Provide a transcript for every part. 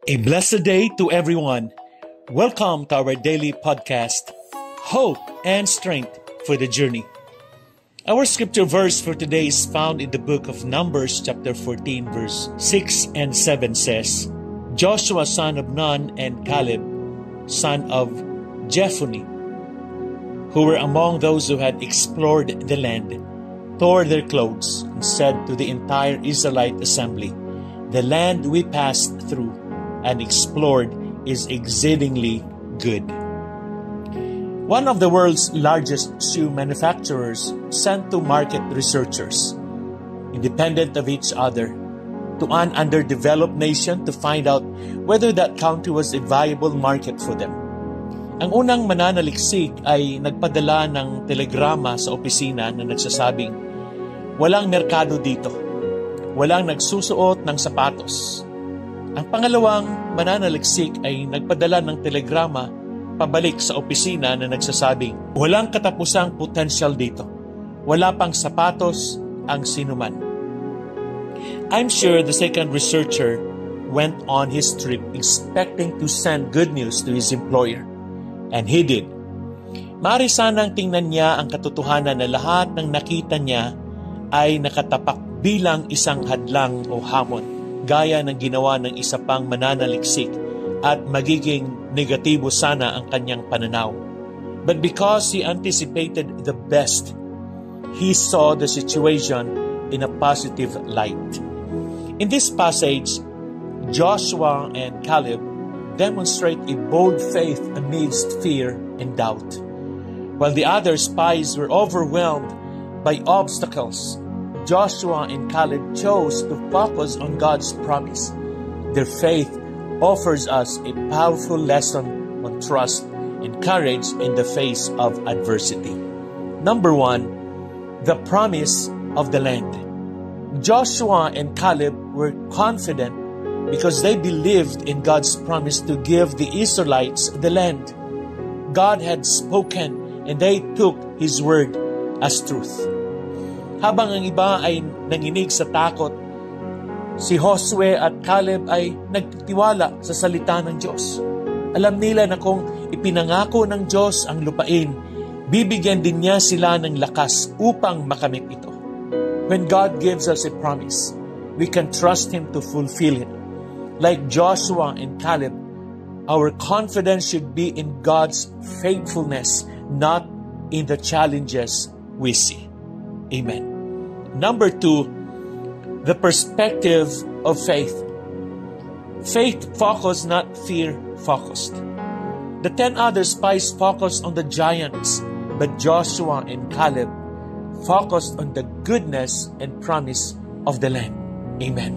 A blessed day to everyone. Welcome to our daily podcast, Hope and Strength for the Journey. Our scripture verse for today is found in the book of Numbers chapter 14 verse 6 and 7 says, Joshua son of Nun and Caleb son of Jephunneh, who were among those who had explored the land, tore their clothes and said to the entire Israelite assembly, "The land we passed through and explored is exceedingly good." One of the world's largest shoe manufacturers sent to market researchers, independent of each other, to an underdeveloped nation to find out whether that country was a viable market for them. Ang unang mananaliksik ay nagpadala ng telegrama sa opisina na nagsasabing, "Walang merkado dito. Walang nagsusuot ng sapatos." Ang pangalawang mananaliksik ay nagpadala ng telegrama pabalik sa opisina na nagsasabing, "Walang katapusang potensyal dito. Wala pang sapatos ang sinuman." I'm sure the second researcher went on his trip expecting to send good news to his employer. And he did. Maaari sanang tingnan niya ang katotohanan na lahat ng nakita niya ay nakatapak bilang isang hadlang o hamon, gaya ng ginawa ng isa pang mananaliksik, at magiging negatibo sana ang kanyang pananaw. But because he anticipated the best, he saw the situation in a positive light. In this passage, Joshua and Caleb demonstrate a bold faith amidst fear and doubt. While the other spies were overwhelmed by obstacles, Joshua and Caleb chose to focus on God's promise. Their faith offers us a powerful lesson on trust and courage in the face of adversity. Number 1, the promise of the land. Joshua and Caleb were confident because they believed in God's promise to give the Israelites the land. God had spoken and they took His word as truth. Habang ang iba ay nanginig sa takot, si Josue at Caleb ay nagtitiwala sa salita ng Diyos. Alam nila na kung ipinangako ng Diyos ang lupain, bibigyan din niya sila ng lakas upang makamit ito. When God gives us a promise, we can trust Him to fulfill it. Like Joshua and Caleb, our confidence should be in God's faithfulness, not in the challenges we see. Amen. Number 2, the perspective of faith. Faith focused, not fear focused. The 10 other spies focused on the giants, but Joshua and Caleb focused on the goodness and promise of the land. Amen.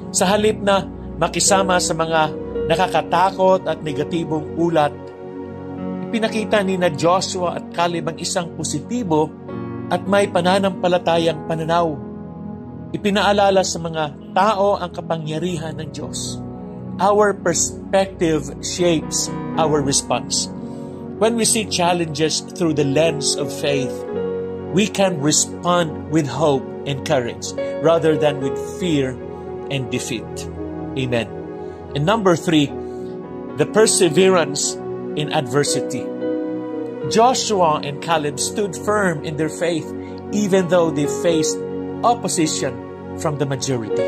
Sa halip na makisama sa mga nakakatakot at negatibong ulat, ipinakita ni na Joshua at Caleb ang isang positibo at may pananampalatayang pananaw. Ipinaalala sa mga tao ang kapangyarihan ng Diyos. Our perspective shapes our response. When we see challenges through the lens of faith, we can respond with hope and courage rather than with fear and defeat. Amen. And number 3, the perseverance in adversity. Joshua and Caleb stood firm in their faith even though they faced opposition from the majority.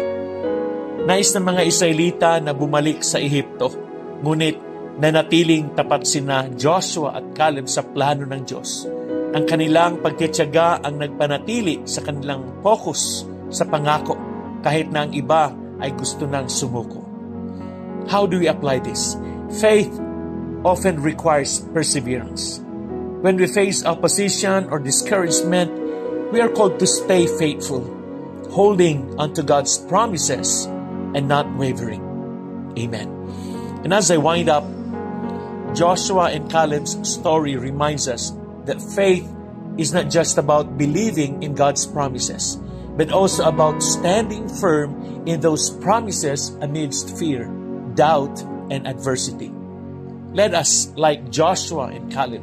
Nais ng mga Israelita na bumalik sa Ehipto, ngunit nanatiling tapat sina Joshua at Caleb sa plano ng Diyos. Ang kanilang pagtitiyaga ang nagpanatili sa kanilang focus sa pangako kahit na ang iba ay gusto nang sumuko. How do we apply this? Faith often requires perseverance. When we face opposition or discouragement, we are called to stay faithful, holding onto God's promises and not wavering. Amen. And as I wind up, Joshua and Caleb's story reminds us that faith is not just about believing in God's promises, but also about standing firm in those promises amidst fear, doubt, and adversity. Let us, like Joshua and Caleb,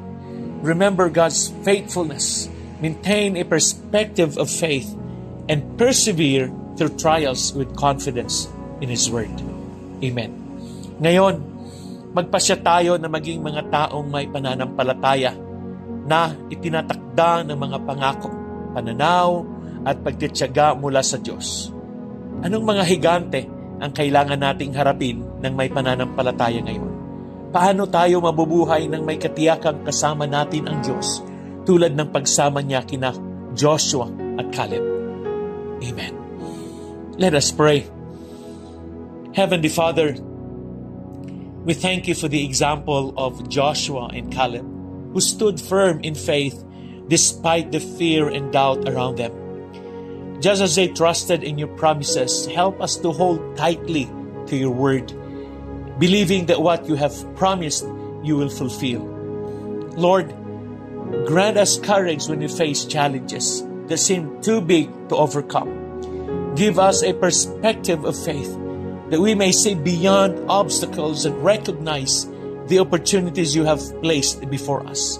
remember God's faithfulness, maintain a perspective of faith, and persevere through trials with confidence in His Word. Amen. Ngayon, magpasya tayo na maging mga taong may pananampalataya na itinatakda ng mga pangako, pananaw at pagtitiyaga mula sa Diyos. Anong mga higante ang kailangan nating harapin ng may pananampalataya ngayon? Paano tayo mabubuhay ng may katiyakang kasama natin ang Diyos tulad ng pagsama niya kina Joshua at Caleb? Amen. Let us pray. Heavenly Father, we thank you for the example of Joshua and Caleb, who stood firm in faith despite the fear and doubt around them. Just as they trusted in your promises, help us to hold tightly to your word, believing that what you have promised you will fulfill. Lord, grant us courage when we face challenges that seem too big to overcome. Give us a perspective of faith that we may see beyond obstacles and recognize the opportunities you have placed before us.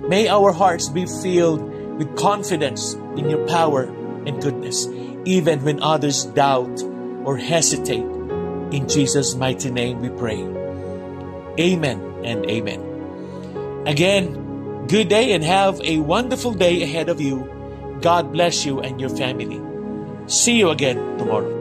May our hearts be filled with confidence in your power and goodness, even when others doubt or hesitate. In Jesus' mighty name we pray. Amen and amen. Again, good day and have a wonderful day ahead of you. God bless you and your family. See you again tomorrow.